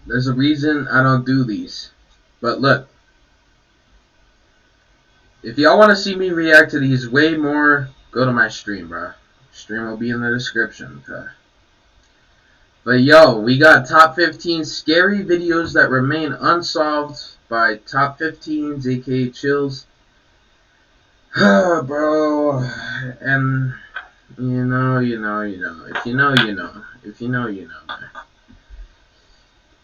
There's a reason I don't do these. But look, if y'all want to see me react to these way more, go to my stream, bro. Stream will be in the description. Okay? But yo, we got top 15 scary videos that remain unsolved by top 15s, aka chills. Bro, and you know. If you know, you know. If you know, you know, man.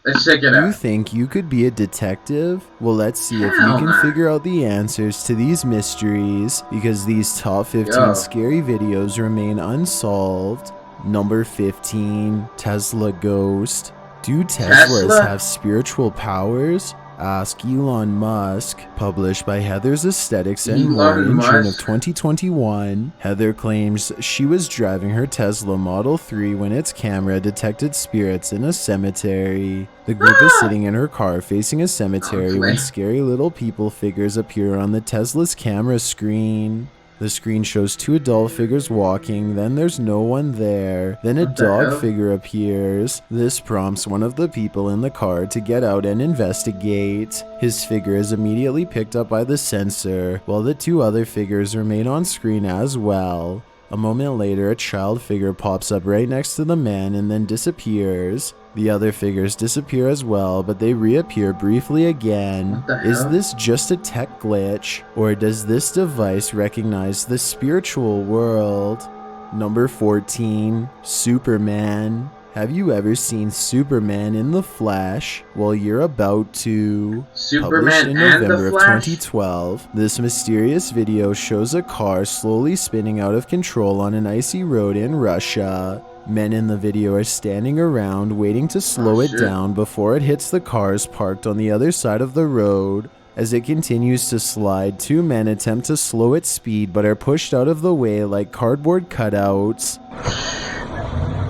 Let's check it out. You think you could be a detective? Well, let's see if you Hell can nah. figure out the answers to these mysteries, because these top 15 scary videos remain unsolved. Number 15, Tesla Ghost. Do Teslas have spiritual powers? Ask Elon Musk, published by Heather's Aesthetics and More in June of 2021. Heather claims she was driving her Tesla Model 3 when its camera detected spirits in a cemetery. The group is sitting in her car facing a cemetery when scary little people figures appear on the Tesla's camera screen. The screen shows two adult figures walking, then there's no one there. Then a dog figure appears. This prompts one of the people in the car to get out and investigate. His figure is immediately picked up by the sensor, while the two other figures remain on screen as well. A moment later, a child figure pops up right next to the man and then disappears. The other figures disappear as well, but they reappear briefly again. Is this just a tech glitch, or does this device recognize the spiritual world? Number 14, Superman. Have you ever seen Superman in the flesh? Well, you're about to. Published in November of 2012, this mysterious video shows a car slowly spinning out of control on an icy road in Russia. Men in the video are standing around waiting to slow it down before it hits the cars parked on the other side of the road. As it continues to slide, two men attempt to slow its speed but are pushed out of the way like cardboard cutouts.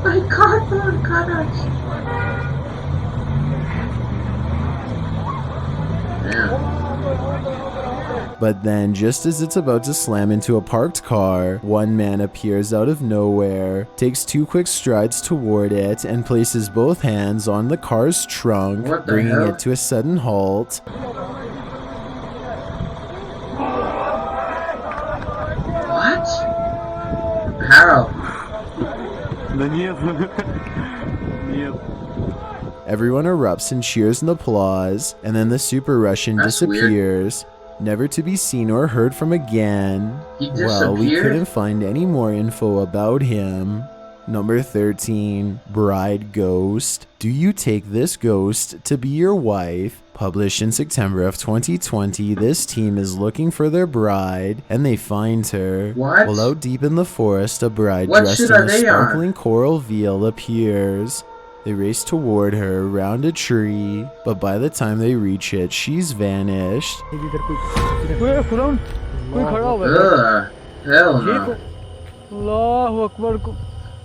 Like cardboard cutouts. Damn. But then, just as it's about to slam into a parked car, one man appears out of nowhere, takes two quick strides toward it, and places both hands on the car's trunk, bringing it to a sudden halt. What? How? Everyone erupts in cheers and applause, and then the Super Russian disappears, never to be seen or heard from again. Well, we couldn't find any more info about him. Number 13, Bride Ghost. Do you take this ghost to be your wife? Published in September of 2020, this team is looking for their bride, and they find her. While out deep in the forest, a bride dressed in a sparkling coral veil appears. They race toward her, around a tree, but by the time they reach it, she's vanished. Hell no.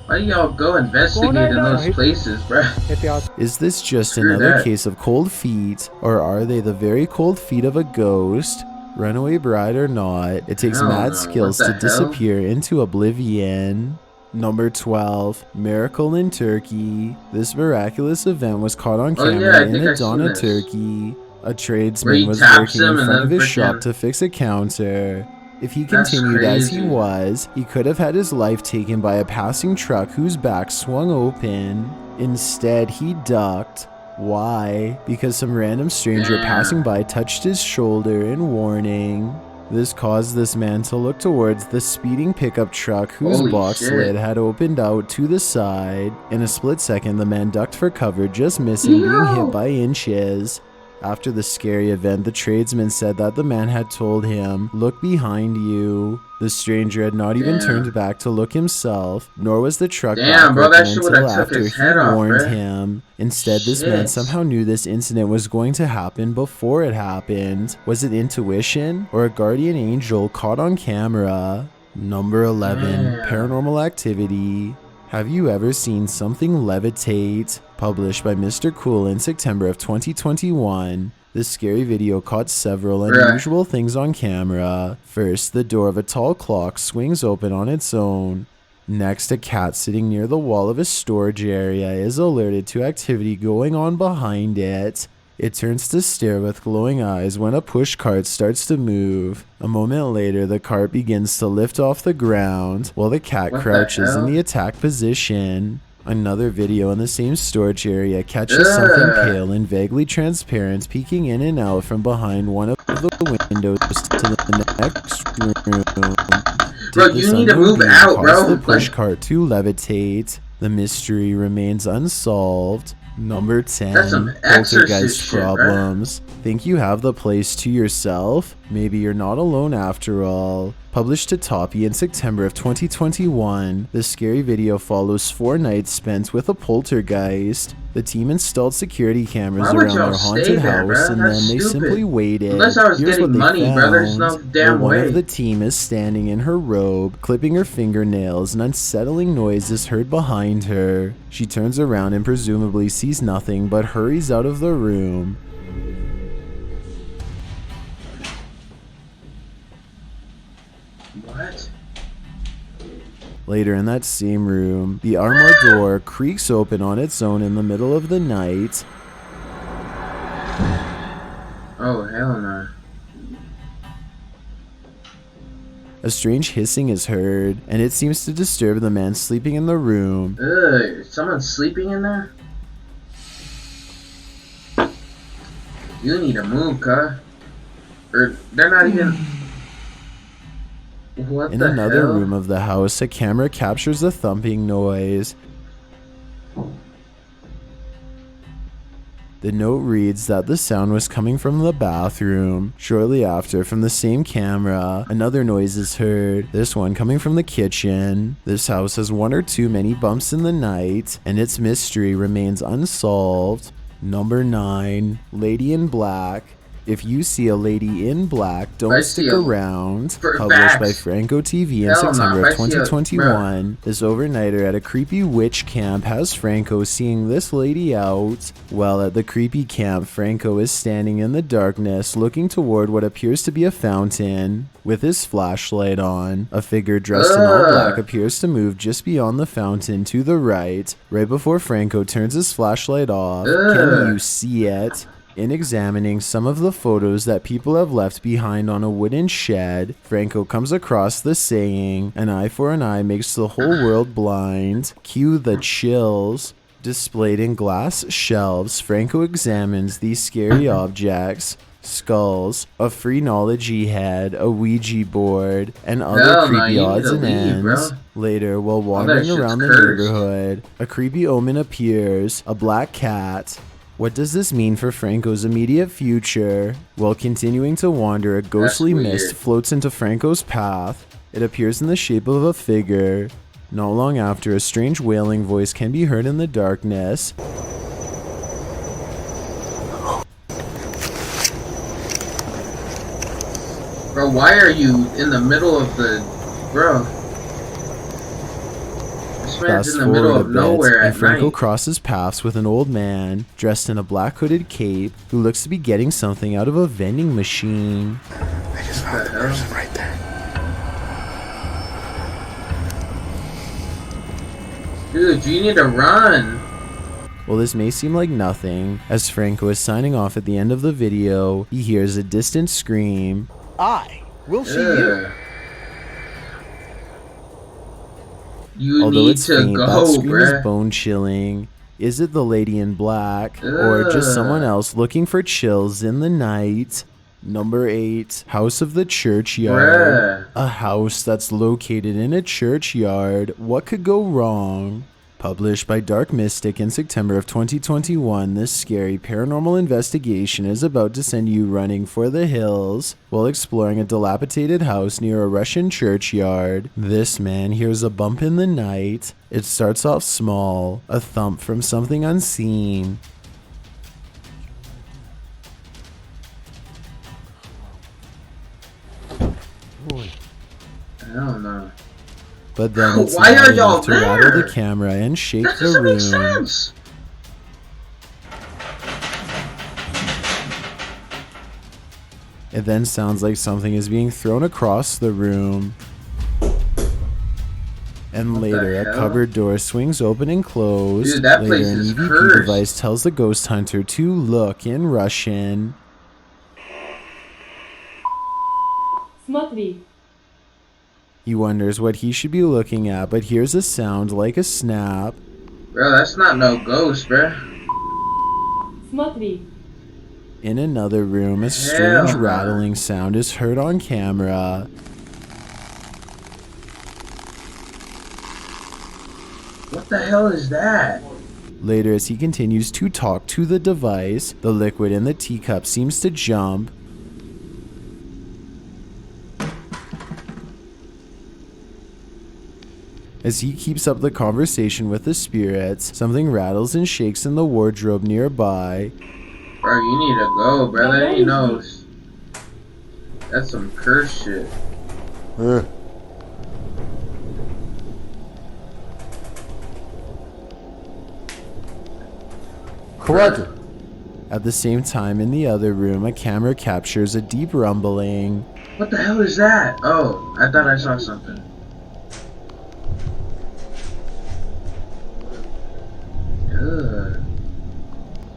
Why y'all go investigate in those places, bruh? Is this just another case of cold feet, or are they the very cold feet of a ghost? Runaway bride or not, it takes mad skills to disappear into oblivion. Number 12, Miracle in Turkey. This miraculous event was caught on camera in Adana, Turkey. A tradesman was working in front of his shop to fix a counter. If he continued as he was, he could have had his life taken by a passing truck whose back swung open. Instead, he ducked. Why? Because some random stranger passing by touched his shoulder in warning. This caused this man to look towards the speeding pickup truck whose box lid had opened out to the side. In a split second, the man ducked for cover, just missing being hit by inches. After the scary event, the tradesman said that the man had told him, "Look behind you." The stranger had not even turned back to look himself, nor was the truck back open until after he warned him. Instead, this man somehow knew this incident was going to happen before it happened. Was it intuition, or a guardian angel caught on camera? Number 11, Paranormal Activity. Have you ever seen something levitate? Published by Mr. Cool in September of 2021. This scary video caught several unusual things on camera. First, the door of a tall clock swings open on its own. Next, a cat sitting near the wall of a storage area is alerted to activity going on behind it. It turns to stare with glowing eyes when a push cart starts to move. A moment later, the cart begins to lift off the ground while the cat crouches in the attack position. Another video in the same storage area catches something pale and vaguely transparent peeking in and out from behind one of the windows to the next room. Bro, you need to move out, bro. The push cart to levitate. The mystery remains unsolved. Number 10, poltergeist problems. Think you have the place to yourself? Maybe you're not alone after all. Published to Toppy in September of 2021, the scary video follows 4 nights spent with a poltergeist. The team installed security cameras around their haunted house and then they simply waited. Unless I was getting money, bro, there's no damn way. One of the team is standing in her robe, clipping her fingernails. An unsettling noise is heard behind her. She turns around and presumably sees nothing but hurries out of the room. What? Later in that same room, the armored door creaks open on its own in the middle of the night. Oh, hell no. A strange hissing is heard, and it seems to disturb the man sleeping in the room. Ugh, someone's sleeping in there? You need to move, cuh. Or, they're not even... What in the another hell? room of the house, a camera captures a thumping noise. The note reads that the sound was coming from the bathroom. Shortly after, from the same camera, another noise is heard, this one coming from the kitchen. This house has one or two many bumps in the night, and its mystery remains unsolved. Number 9, Lady in Black. If you see a lady in black, don't stick around. Published by Franco TV in September of 2021. This overnighter at a creepy witch camp has Franco seeing this lady out. While at the creepy camp, Franco is standing in the darkness looking toward what appears to be a fountain. With his flashlight on, a figure dressed in all black appears to move just beyond the fountain to the right before Franco turns his flashlight off. Can you see it? In examining some of the photos that people have left behind on a wooden shed, Franco comes across the saying, "An eye for an eye makes the whole world blind." Cue the chills. Displayed in glass shelves, Franco examines these scary objects. Skulls, a phrenology head, a Ouija board, and other creepy odds and ends. Later, while wandering around the neighborhood, a creepy omen appears, a black cat. What does this mean for Franco's immediate future? While continuing to wander, a ghostly mist floats into Franco's path. It appears in the shape of a figure. Not long after, a strange wailing voice can be heard in the darkness. Bro, why are you in the middle of the... Bro. Fast in the middle of nowhere and Franco crosses paths with an old man dressed in a black hooded cape who looks to be getting something out of a vending machine. I just found the person right there. Dude, you need to run. Well, this may seem like nothing. As Franco is signing off at the end of the video, he hears a distant scream. I will see you. Although it's faint, that scream is bone-chilling. Is it the lady in black, or just someone else looking for chills in the night? Number 8, House of the Churchyard. A house that's located in a churchyard. What could go wrong? Published by Dark Mystic in September of 2021, this scary paranormal investigation is about to send you running for the hills while exploring a dilapidated house near a Russian churchyard. This man hears a bump in the night. It starts off small, a thump from something unseen. I don't know. But then it's why are y'all to rattle the camera and shake the room. Sense. It then sounds like something is being thrown across the room. And What later, the a hell? cupboard door swings open and closed. Dude, that Later, place an is EVP cursed. device tells the ghost hunter to look in Russian. Смотри. He wonders what he should be looking at, but hears a sound like a snap. Bro, that's not no ghost, bro. Смотри. In another room, a strange Hell no. rattling sound is heard on camera. What the hell is that? Later, as he continues to talk to the device, the liquid in the teacup seems to jump. As he keeps up the conversation with the spirits, something rattles and shakes in the wardrobe nearby. Bro, you need to go, bro. That ain't no... That's some curse shit. At the same time, in the other room, a camera captures a deep rumbling. What the hell is that? Oh, I thought I saw something. Ugh.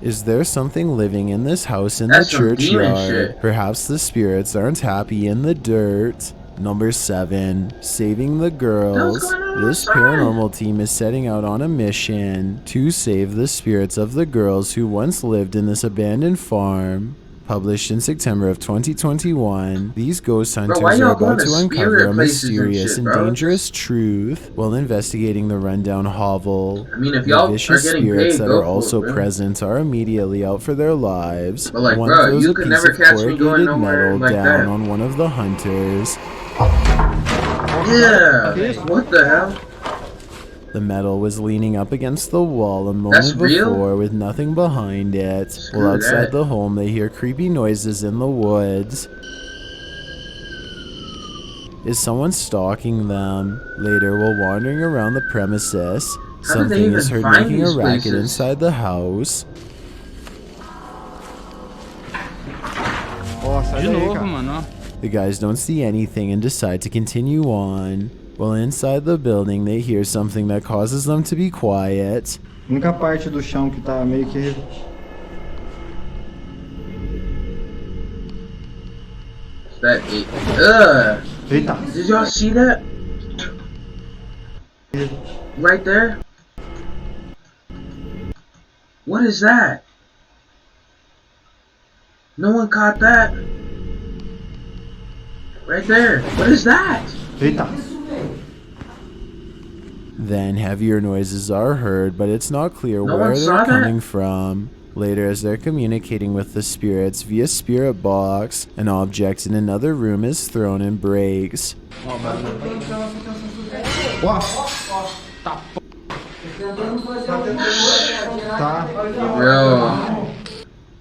Is there something living in this house in That's the some demon churchyard? shit. Perhaps the spirits aren't happy in the dirt. Number 7, saving the girls. going on This outside? paranormal team is setting out on a mission to save the spirits of the girls who once lived in this abandoned farm. Published in September of 2021, these ghost hunters why are y'all about going to to uncover spirit a places and mysterious shit, and bro? dangerous truth while investigating the rundown hovel. I mean, if The y'all are vicious getting spirits paid, that go are for also it, bro. present are immediately out for their lives. But, like, One bro, throws you a could piece never of catch me going corrugated nowhere metal like down that. on one of the hunters. Yeah, what the hell? The metal was leaning up against the wall a That's moment real? before with nothing behind it. Screw While outside that. the home, they hear creepy noises in the woods. Is someone stalking them? Later, while wandering around the premises, How did they something is even heard find making a these racket places? inside the house. De novo, mano. The guys don't see anything and decide to continue on. While inside the building, they hear something that causes them to be quiet. A única parte do chão que tá meio que... That it. Ugh. Eita! Did y'all see that? Right there? What is that? No one caught that? Right there. What is that? Eita! Then heavier noises are heard, but it's not clear No where one saw they're that? coming from. Later, as they're communicating with the spirits via spirit box, an object in another room is thrown and breaks. Ó! Tá. Bro.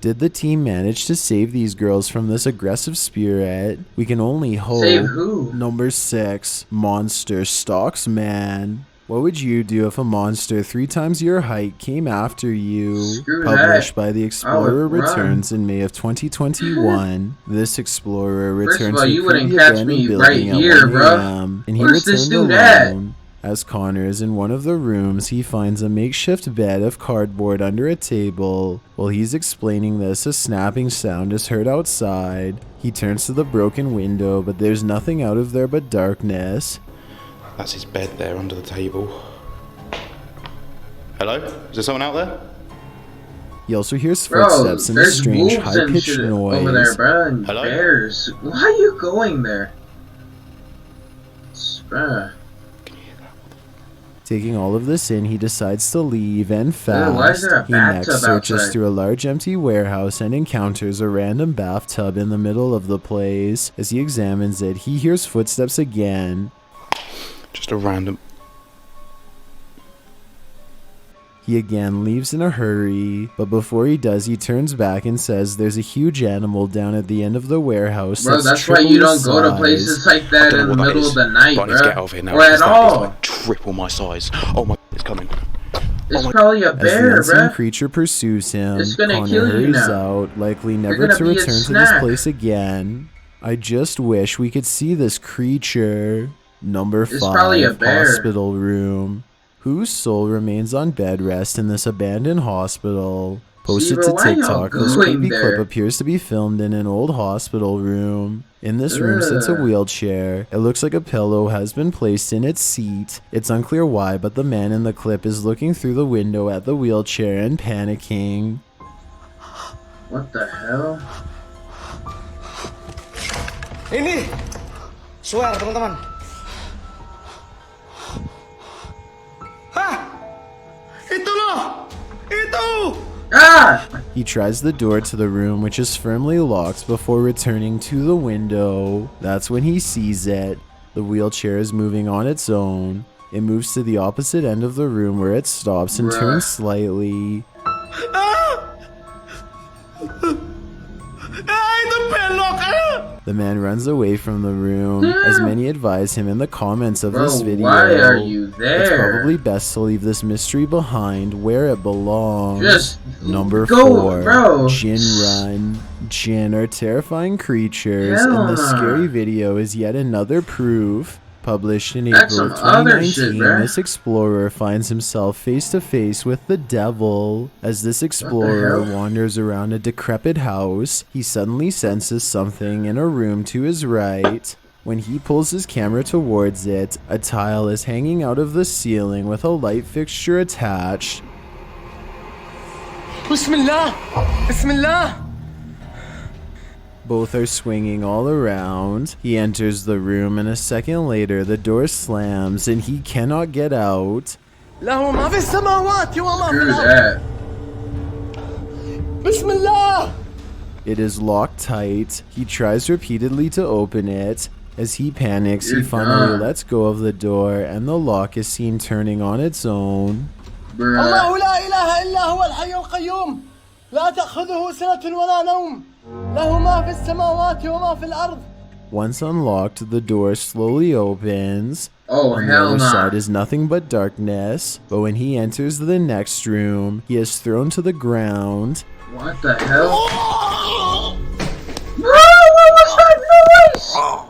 Did the team manage to save these girls from this aggressive spirit? We can only hope. Save who? Number 6, monster stalks man. What would you do if a monster 3 times your height came after you? Screw Published that. by the Explorer run. Returns in May of 2021. This explorer First of returned all, to you a wouldn't creepy catch abandoned me building right at here, 1 bro. a.m., and he Where's this returned dude at? alone. As Connor is in one of the rooms, he finds a makeshift bed of cardboard under a table. While he's explaining this, a snapping sound is heard outside. He turns to the broken window, but there's nothing out of there but darkness. That's his bed there under the table. Hello? Is there someone out there? He also hears Bro, footsteps and a there's strange wolves and high-pitched shit noise. over there, bro, and Hello? bears. Why are you going there? Bruh. Taking all of this in, he decides to leave and fast. why is there a He next bathtub searches outside? through a large empty warehouse and encounters a random bathtub in the middle of the place. As he examines it, he hears footsteps again. Just a random... He again leaves in a hurry, but before he does, he turns back and says there's a huge animal down at the end of the warehouse. Bro, that's why triple you his don't go to size. places like I that don't in know the what that middle is, of the night, but I need to bro. get out of here now. Or because at that is all. like triple my size. Oh my... It's coming. It's my- probably a As the bear, unseen bro. creature pursues him, It's gonna Connor kill you hurries now. out, likely never gonna to be its return to this snack. place again. I just wish we could see this creature. Number It's probably a 5, bear. hospital room. Whose soul remains on bed rest in this abandoned hospital? Posted bro, to why y'all TikTok, this going creepy clip there? appears to be filmed in an old hospital room. In this room sits a Ugh. wheelchair. It looks like a pillow has been placed in its seat. It's unclear why, but the man in the clip is looking through the window at the wheelchair and panicking. What the hell? Ini swear teman-teman. Hah? Itu loh. Itu. Ah! He tries the door to the room, which is firmly locked, before returning to the window. That's when he sees it. The wheelchair is moving on its own. It moves to the opposite end of the room where it stops and Bruh. turns slightly. Itu belok. The man runs away from the room, as many advise him in the comments of Bro, this video. why are you there? It's probably best to leave this mystery behind where it belongs. Just Number go, 4, bro. Jinn Run. Jinn are terrifying creatures, Hell and the nah. scary video is yet another proof. Published in That's April some other shit, 2019, bruh. this explorer finds himself face to face with the devil. As this explorer hell? wanders around a decrepit house, he suddenly senses something in a room to his right. When he pulls his camera towards it, a tile is hanging out of the ceiling with a light fixture attached. Bismillah. Bismillah. Both are swinging all around. He enters the room, and a second later, the door slams and he cannot get out. له ما في السماوات وما في Screw الأرض. that. Bismillah. It is locked tight. He tries repeatedly to open it. As he panics, he You're finally done. lets go of the door, and the lock is seen turning on its own. Bruh. الله لا إله إلا هو الحي القيوم. لا تأخذه سنة ولا نوم. له ما في السماوات وما في الأرض. Once unlocked, the door slowly opens. Oh, On the hell other nah. side is nothing but darkness, but when he enters the next room, he is thrown to the ground. What the hell? Bro, what was that noise?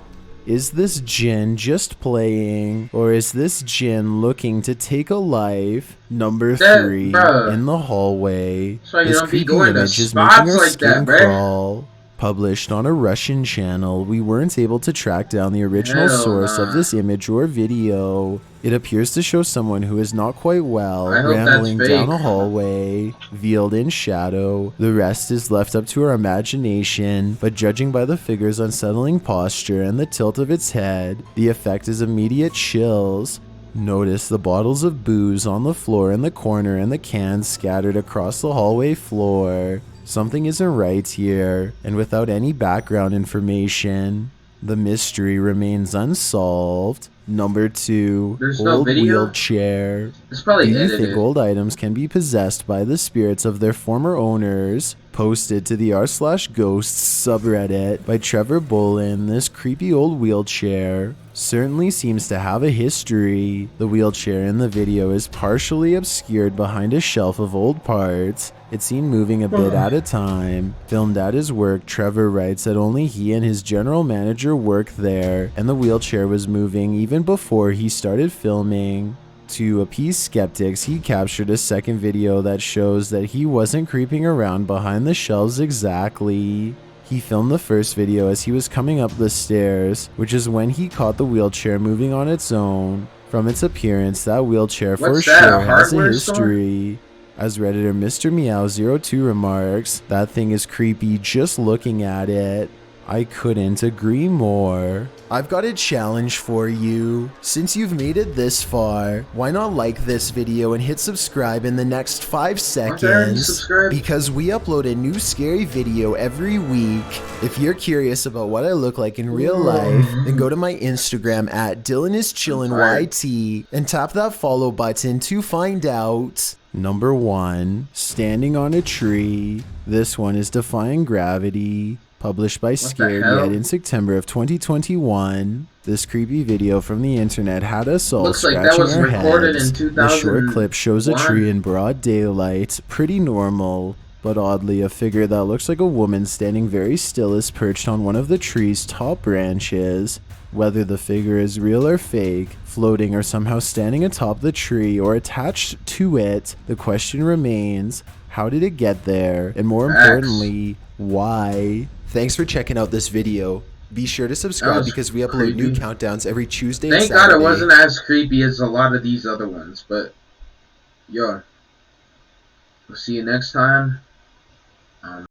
Is this Jinn just playing, or is this Jinn looking to take a life? Number That- 3, bruh. in the hallway. So you This don't be creepy going to image is spots making our like skin that, bruh. crawl. Published on a Russian channel, we weren't able to track down the original Hell source nah. of this image or video. It appears to show someone who is not quite well, I hope that's rambling down fake. a hallway, veiled in shadow. The rest is left up to our imagination, but judging by the figure's unsettling posture and the tilt of its head, the effect is immediate chills. Notice the bottles of booze on the floor in the corner and the cans scattered across the hallway floor. Something isn't right here, and without any background information, the mystery remains unsolved. Number 2, There's no old video? wheelchair. It's probably Do you edited. think old items can be possessed by the spirits of their former owners? Posted to the r/ghosts subreddit by Trevor Bolin, this creepy old wheelchair certainly seems to have a history. The wheelchair in the video is partially obscured behind a shelf of old parts. It's seen moving a bit at a time. Filmed at his work, Trevor writes that only he and his general manager worked there, and the wheelchair was moving even before he started filming. To appease skeptics, he captured a second video that shows that he wasn't creeping around behind the shelves exactly. He filmed the first video as he was coming up the stairs, which is when he caught the wheelchair moving on its own. From its appearance, that wheelchair for What's that, sure a has a hardware store? history. As Redditor Mr. Meow02 remarks, that thing is creepy just looking at it. I couldn't agree more. I've got a challenge for you. Since you've made it this far, why not like this video and hit subscribe in the next 5 Aren't they already seconds? subscribed? Because we upload a new scary video every week. If you're curious about what I look like in real life, then go to my Instagram at DylanIsChillinYT and tap that follow button to find out. Number 1, standing on a tree. This one is defying gravity. Published by the Scared hell? Yet in September of 2021. This creepy video from the internet had us all Looks like that scratching was our recorded heads. in The short clip shows a 2001. tree in broad daylight, pretty normal, but oddly a figure that looks like a woman standing very still is perched on one of the tree's top branches. Whether the figure is real or fake, floating or somehow standing atop the tree or attached to it, the question remains, how did it get there? And more importantly, why? Thanks for checking out this video. Be sure to subscribe because we upload new countdowns every Tuesday and Thank Saturday. God it wasn't as creepy as a lot of these other ones, but yo, we'll see you next time.